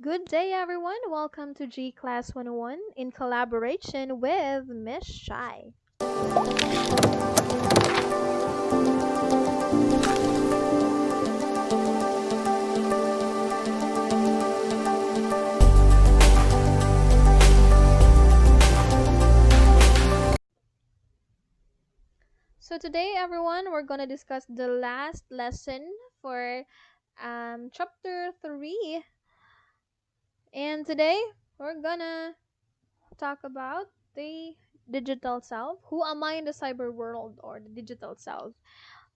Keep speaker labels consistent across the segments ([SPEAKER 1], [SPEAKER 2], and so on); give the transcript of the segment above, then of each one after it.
[SPEAKER 1] Good day, everyone. Welcome to G Class 101 in collaboration with Miss Shy. So, today, everyone, we're going to discuss the last lesson for chapter 3. And today, we're going to talk about the digital self. Who am I in the cyber world or the digital self?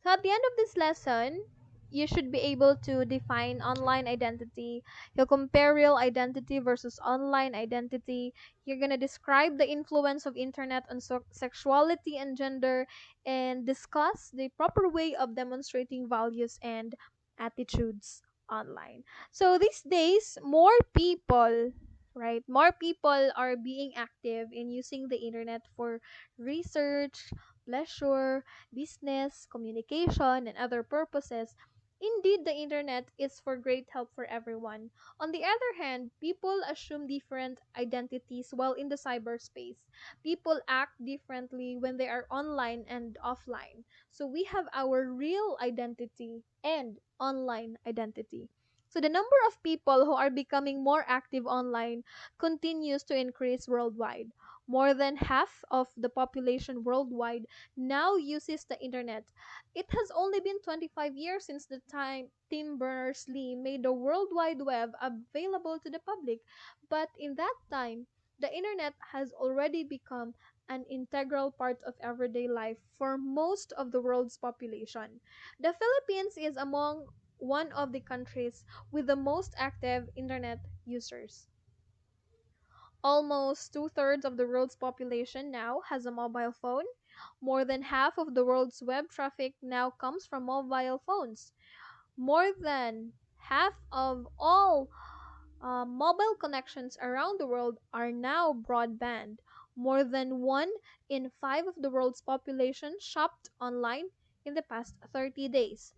[SPEAKER 1] So at the end of this lesson, you should be able to define online identity. You'll compare real identity versus online identity. You're going to describe the influence of internet on sexuality and gender and discuss the proper way of demonstrating values and attitudes online. So these days, more people, right? More people are being active in using the internet for research, pleasure, business, communication, and other purposes. Indeed, the internet is for great help for everyone. On the other hand, people assume different identities while in the cyberspace. People act differently when they are online and offline. So we have our real identity and online identity. So the number of people who are becoming more active online continues to increase worldwide. More than half of the population worldwide now uses the internet. It has only been 25 years since the time Tim Berners-Lee made the World Wide Web available to the public, but in that time, the internet has already become an integral part of everyday life for most of the world's population. The Philippines is among one of the countries with the most active internet users. Almost two-thirds of the world's population now has a mobile phone. More than half of the world's web traffic now comes from mobile phones. More than half of all mobile connections around the world are now broadband. More than one in five of the world's population shopped online in the past 30 days.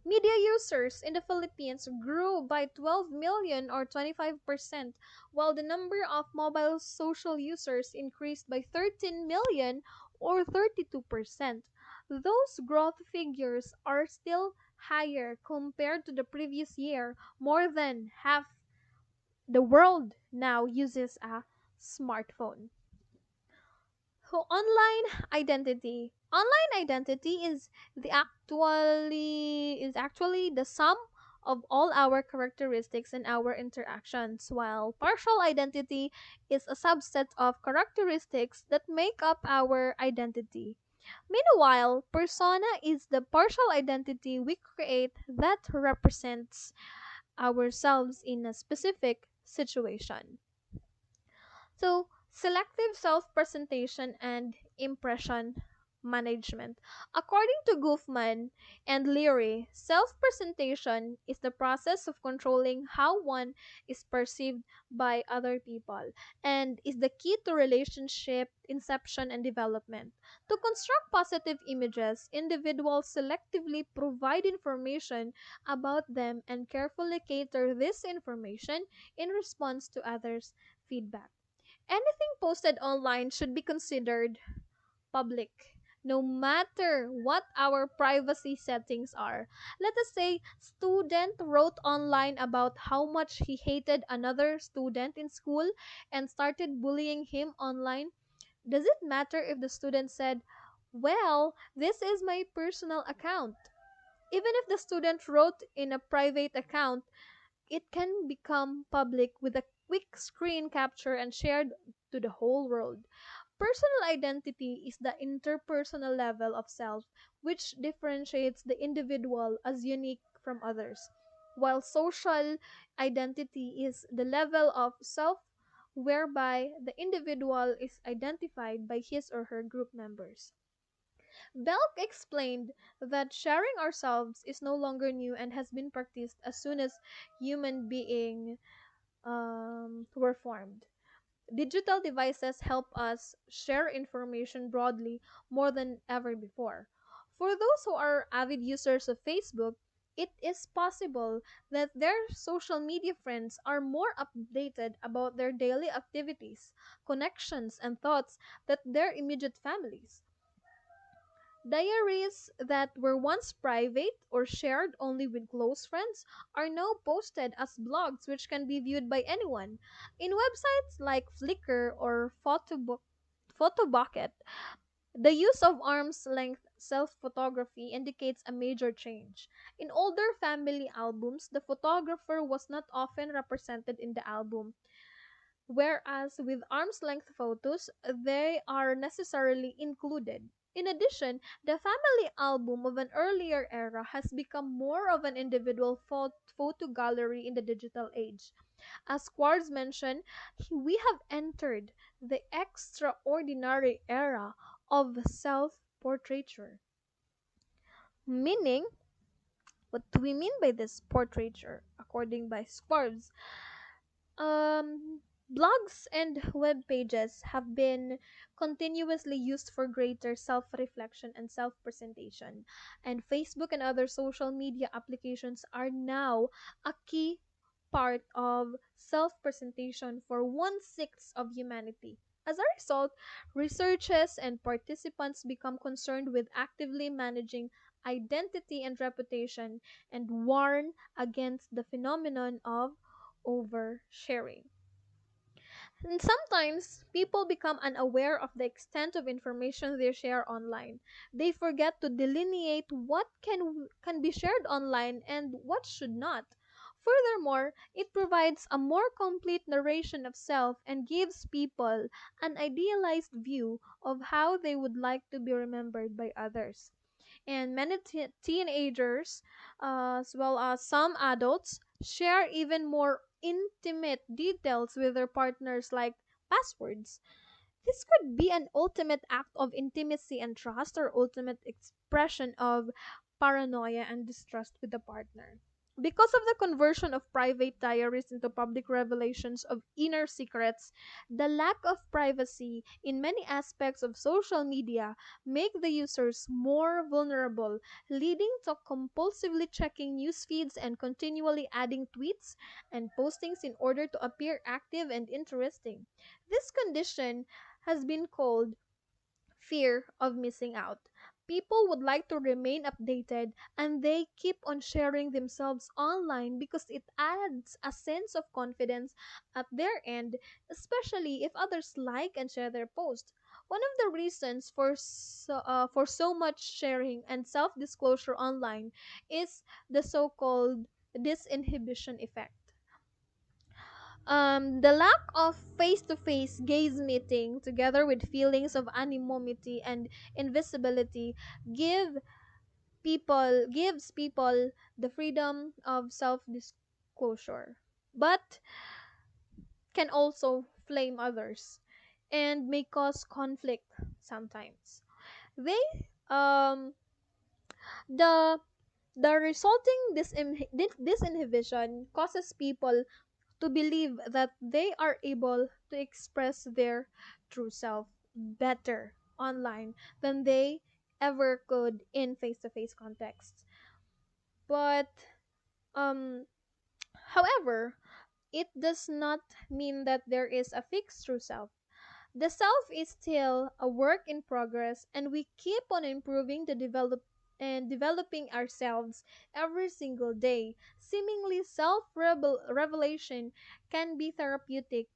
[SPEAKER 1] Media users in the Philippines grew by 12 million or 25%, while the number of mobile social users increased by 13 million or 32%. Those growth figures are still higher compared to the previous year. More than half the world now uses a smartphone. So online identity is actually the sum of all our characteristics and our interactions, while partial identity is a subset of characteristics that make up our identity. Meanwhile, persona is the partial identity we create that represents ourselves in a specific situation. So, selective self presentation and impression management. According to Goffman and Leary, self presentation is the process of controlling how one is perceived by other people and is the key to relationship inception and development. To construct positive images, individuals selectively provide information about them and carefully cater this information in response to others' feedback. Anything posted online should be considered public, no matter what our privacy settings are. Let us say student wrote online about how much he hated another student in school and started bullying him online. Does it matter if the student said, "Well, this is my personal account"? Even if the student wrote in a private account, it can become public with a quick screen capture and shared to the whole world. Personal identity is the interpersonal level of self which differentiates the individual as unique from others, while social identity is the level of self whereby the individual is identified by his or her group members. Belk explained that sharing ourselves is no longer new and has been practiced as soon as human being were formed. Digital devices help us share information broadly more than ever before. For those who are avid users of Facebook, It is possible that their social media friends are more updated about their daily activities, connections, and thoughts than their immediate families. Diaries that were once private or shared only with close friends are now posted as blogs which can be viewed by anyone. In websites like Flickr or Photobucket, the use of arm's length self photography indicates a major change. In older family albums, the photographer was not often represented in the album, whereas with arm's length photos, they are necessarily included. In addition, the family album of an earlier era has become more of an individual photo gallery in the digital age. As Quartz mentioned, we have entered the extraordinary era of self portraiture. Meaning, what do we mean by this portraiture? According by Squares, um, blogs and web pages have been continuously used for greater self reflection and self presentation. And Facebook and other social media applications are now a key part of self presentation for one sixth of humanity. As a result, researchers and participants become concerned with actively managing identity and reputation and warn against the phenomenon of oversharing. And sometimes people become unaware of the extent of information they share online. They forget to delineate what can be shared online and what should not. Furthermore, it provides a more complete narration of self and gives people an idealized view of how they would like to be remembered by others. And many teenagers, as well as some adults, share even more intimate details with their partners, like passwords. This could be an ultimate act of intimacy and trust, or ultimate expression of paranoia and distrust with the partner. Because of the conversion of private diaries into public revelations of inner secrets, the lack of privacy in many aspects of social media make the users more vulnerable, leading to compulsively checking news feeds and continually adding tweets and postings in order to appear active and interesting. This condition has been called fear of missing out. People would like to remain updated and they keep on sharing themselves online because it adds a sense of confidence at their end, especially if others like and share their post. One of the reasons for so much sharing and self-disclosure online is the so-called disinhibition effect. The lack of face-to-face gaze meeting, together with feelings of anonymity and invisibility, gives people the freedom of self-disclosure, but can also flame others and may cause conflict sometimes. They the the resulting disinhibition causes people to believe that they are able to express their true self better online than they ever could in face-to-face contexts. But um however, it does not mean that there is a fixed true self. The self is still a work in progress, and we keep on improving the developing ourselves every single day. Seemingly self revelation can be therapeutic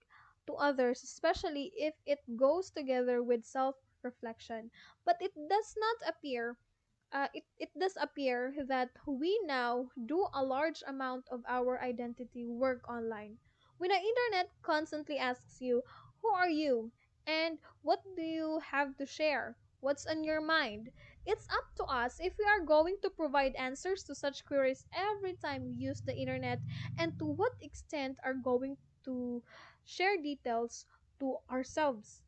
[SPEAKER 1] to others, especially if it goes together with self reflection. But it does appear that we now do a large amount of our identity work online. When the internet constantly asks you, who are you? And what do you have to share? What's on your mind? It's up to us if we are going to provide answers to such queries every time we use the internet, and to what extent are going to share details to ourselves,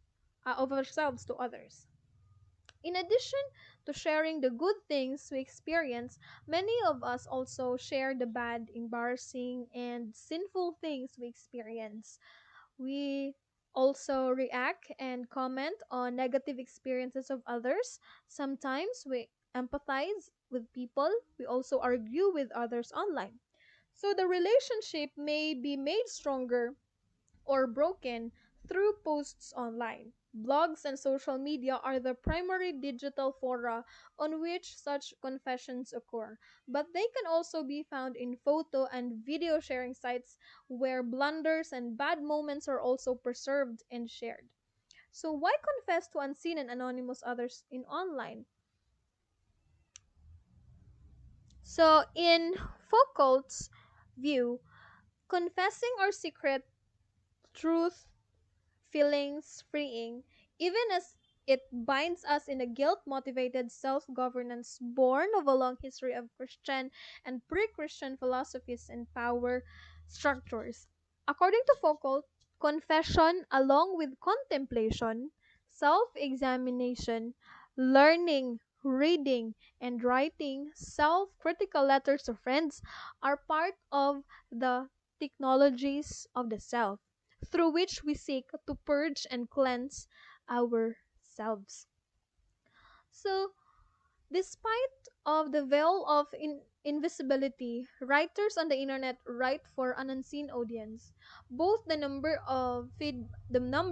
[SPEAKER 1] of ourselves to others. In addition to sharing the good things we experience, many of us also share the bad, embarrassing, and sinful things we experience. We also react and comment on negative experiences of others. Sometimes we empathize with people, we also argue with others online. So the relationship may be made stronger or broken through posts online. Blogs and social media are the primary digital fora on which such confessions occur, but they can also be found in photo and video sharing sites where blunders and bad moments are also preserved and shared. So, why confess to unseen and anonymous others in online? So, in Foucault's view, confessing our secret truth feelings freeing, even as it binds us in a guilt motivated self governance born of a long history of Christian and pre Christian philosophies and power structures. According to Foucault, confession, along with contemplation, self examination, learning, reading, and writing self critical letters to friends, are part of the technologies of the self through which we seek to purge and cleanse ourselves. So, despite of the veil of invisibility, writers on the internet write for an unseen audience. Both the number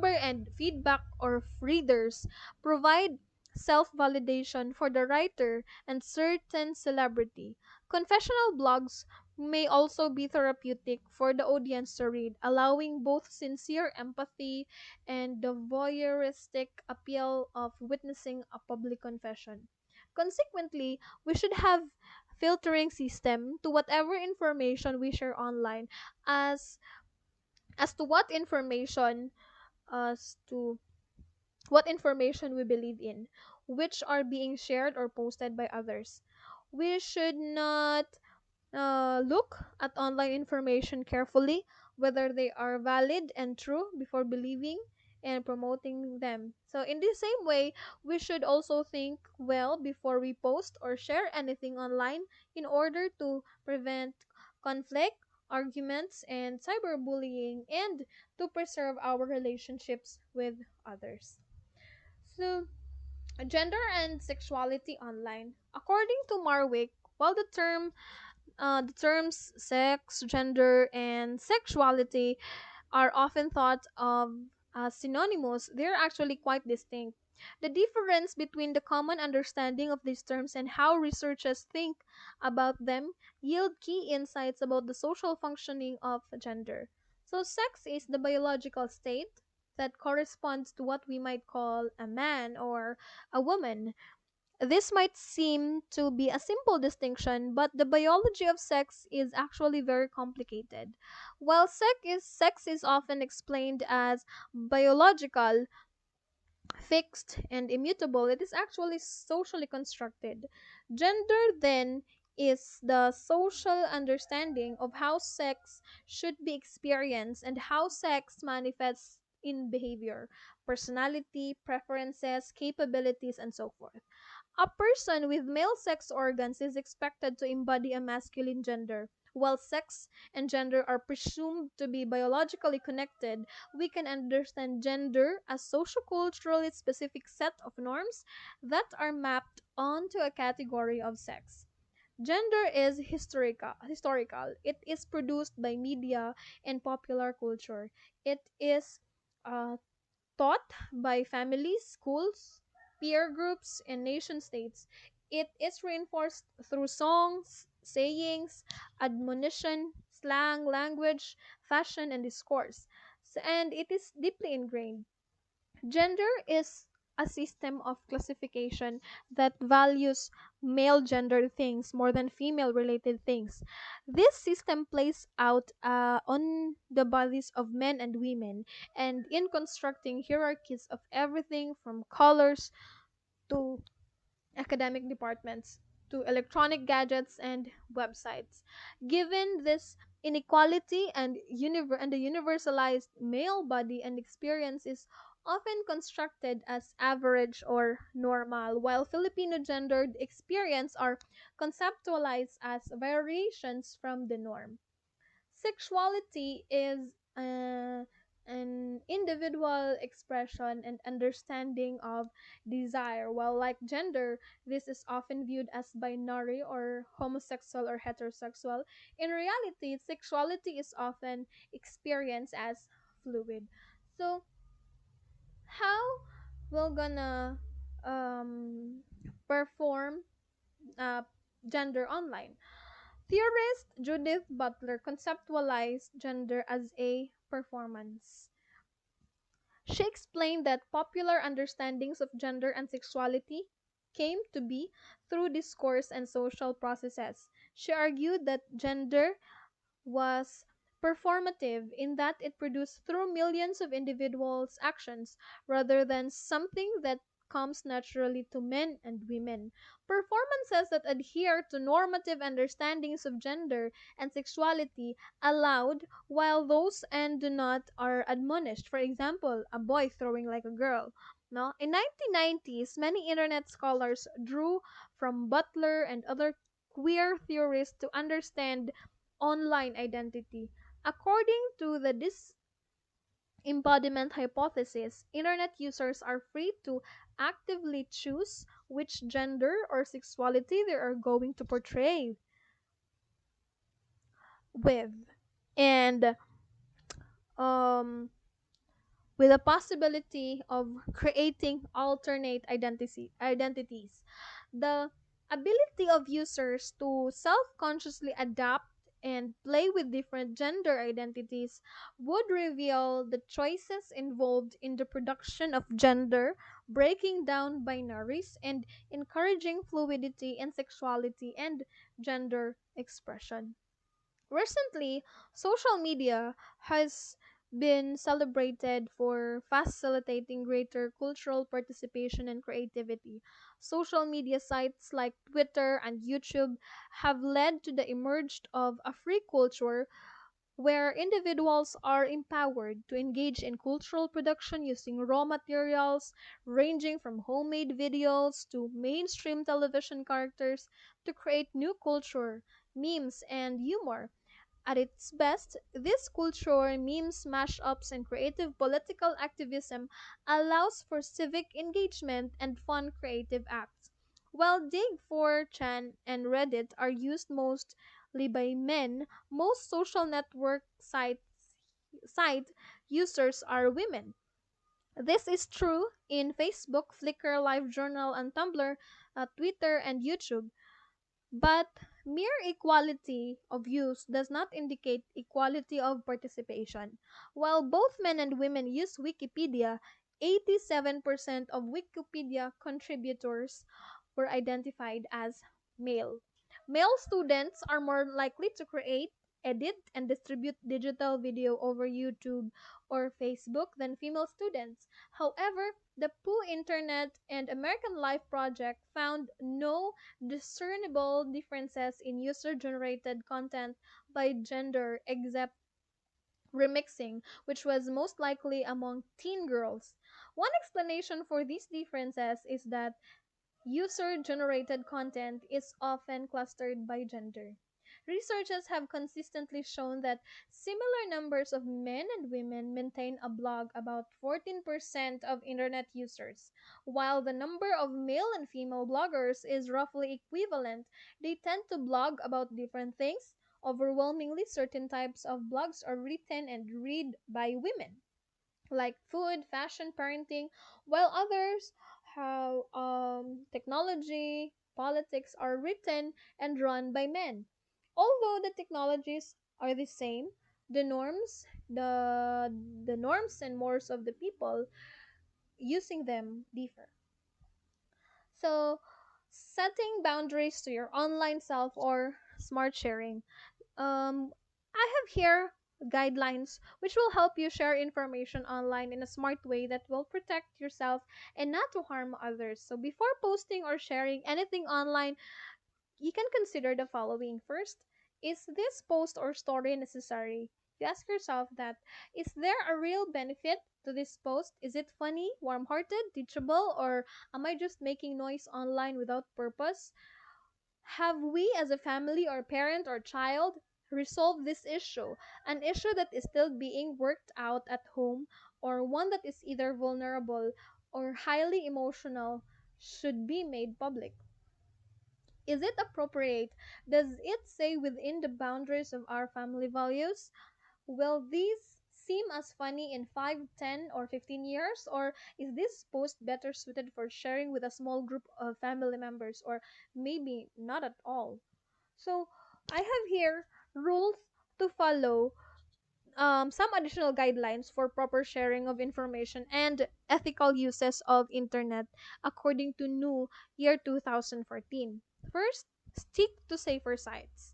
[SPEAKER 1] and feedback of readers provide self-validation for the writer and certain celebrity. Confessional blogs may also be therapeutic for the audience to read, allowing both sincere empathy and the voyeuristic appeal of witnessing a public confession. Consequently, we should have filtering system to whatever information we share online as as to what information as to what information we believe in, which are being shared or posted by others. We should not look at online information carefully, whether they are valid and true before believing and promoting them. So, in the same way, we should also think well before we post or share anything online in order to prevent conflict, arguments, and cyberbullying and to preserve our relationships with others. So, gender and sexuality online. According to Marwick, while the terms sex, gender, and sexuality are often thought of as synonymous, they're actually quite distinct. The difference between the common understanding of these terms and how researchers think about them yield key insights about the social functioning of gender. So, sex is the biological state that corresponds to what we might call a man or a woman. This might seem to be a simple distinction, but the biology of sex is actually very complicated. While sex is often explained as biological, fixed, and immutable, it is actually socially constructed. Gender, then, is the social understanding of how sex should be experienced and how sex manifests in behavior, personality, preferences, capabilities, and so forth. A person with male sex organs is expected to embody a masculine gender. While sex and gender are presumed to be biologically connected, we can understand gender as socioculturally specific set of norms that are mapped onto a category of sex. Gender is historical. It is produced by media and popular culture. It is uh, taught by families, schools, peer groups, and nation states. It is reinforced through songs, sayings, admonition, slang, language, fashion, and discourse. And it is deeply ingrained. Gender is a system of classification that values male gendered things more than female related things. This system plays out on the bodies of men and women and in constructing hierarchies of everything from colors to academic departments to electronic gadgets and websites. Given this inequality and the universalized male body and experience is often constructed as average or normal, while Filipino gendered experience are conceptualized as variations from the norm. Sexuality is an individual expression and understanding of desire. While like gender, this is often viewed as binary or homosexual or heterosexual. In reality, sexuality is often experienced as fluid. So, how we're gonna um, perform uh, gender online? Theorist Judith Butler conceptualized gender as a performance. She explained that popular understandings of gender and sexuality came to be through discourse and social processes. She argued that gender was performative in that it produced through millions of individuals' actions rather than something that comes naturally to men and women. Performances that adhere to normative understandings of gender and sexuality allowed, while those and do not are admonished. For example, a boy throwing like a girl. No? In 1990s, many internet scholars drew from Butler and other queer theorists to understand online identity. According to the disembodiment hypothesis, internet users are free to actively choose which gender or sexuality they are going to portray with. And um, with a possibility of creating alternate identities. The ability of users to self consciously adapt and play with different gender identities would reveal the choices involved in the production of gender, breaking down binaries, and encouraging fluidity in sexuality and gender expression. Recently, social media has been celebrated for facilitating greater cultural participation and creativity. Social media sites like Twitter and YouTube have led to the emerge of a free culture where individuals are empowered to engage in cultural production using raw materials ranging from homemade videos to mainstream television characters to create new culture, memes, and humor. At its best, this culture, memes, mashups, and creative political activism allows for civic engagement and fun creative acts. While Dig, 4chan, and Reddit are used mostly by men, most social network site users are women. This is true in Facebook, Flickr, LiveJournal, and Tumblr, Twitter, and YouTube. But mere equality of use does not indicate equality of participation. While both men and women use Wikipedia, 87% of Wikipedia contributors were identified as male. Male students are more likely to create, edit, and distribute digital video over YouTube or Facebook than female students. However, the Pooh Internet and American Life Project found no discernible differences in user generated content by gender except remixing, which was most likely among teen girls. One explanation for these differences is that user generated content is often clustered by gender. Researchers have consistently shown that similar numbers of men and women maintain a blog, about 14% of internet users. While the number of male and female bloggers is roughly equivalent, they tend to blog about different things. Overwhelmingly, certain types of blogs are written and read by women like food, fashion, parenting, while others how technology, politics are written and run by men. Although the technologies are the same, the norms, the norms and mores of the people using them differ. So, setting boundaries to your online self or smart sharing. I have here guidelines which will help you share information online in a smart way that will protect yourself and not to harm others. So before posting or sharing anything online, you can consider the following. First, is this post or story necessary? You ask yourself that, is there a real benefit to this post? Is it funny, warm-hearted, teachable, or am I just making noise online without purpose? Have we as a family or parent or child resolve this issue, an issue that is still being worked out at home, or one that is either vulnerable or highly emotional, should be made public? Is it appropriate? Does it stay within the boundaries of our family values? Will these seem as funny in 5, 10, or 15 years? Or is this post better suited for sharing with a small group of family members, or maybe not at all? So, I have here rules to follow, some additional guidelines for proper sharing of information and ethical uses of internet according to new year 2014. First, stick to safer sites.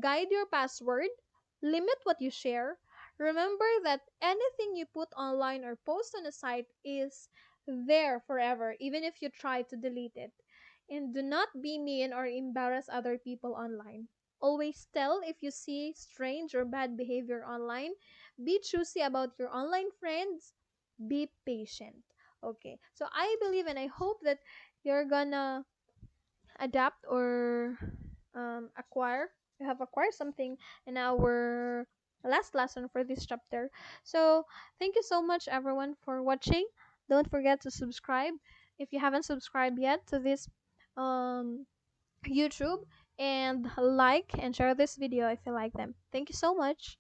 [SPEAKER 1] Guide your password, limit what you share. Remember that anything you put online or post on a site is there forever, even if you try to delete it. And do not be mean or embarrass other people online. Always tell if you see strange or bad behavior online. Be choosy about your online friends. Be patient. Okay, so I believe and I hope that you're gonna adapt or acquire you have acquired something in our last lesson for this chapter. So thank you so much everyone for watching. Don't forget to subscribe if you haven't subscribed yet to this um YouTube, and like and share this video if you like them. Thank you so much.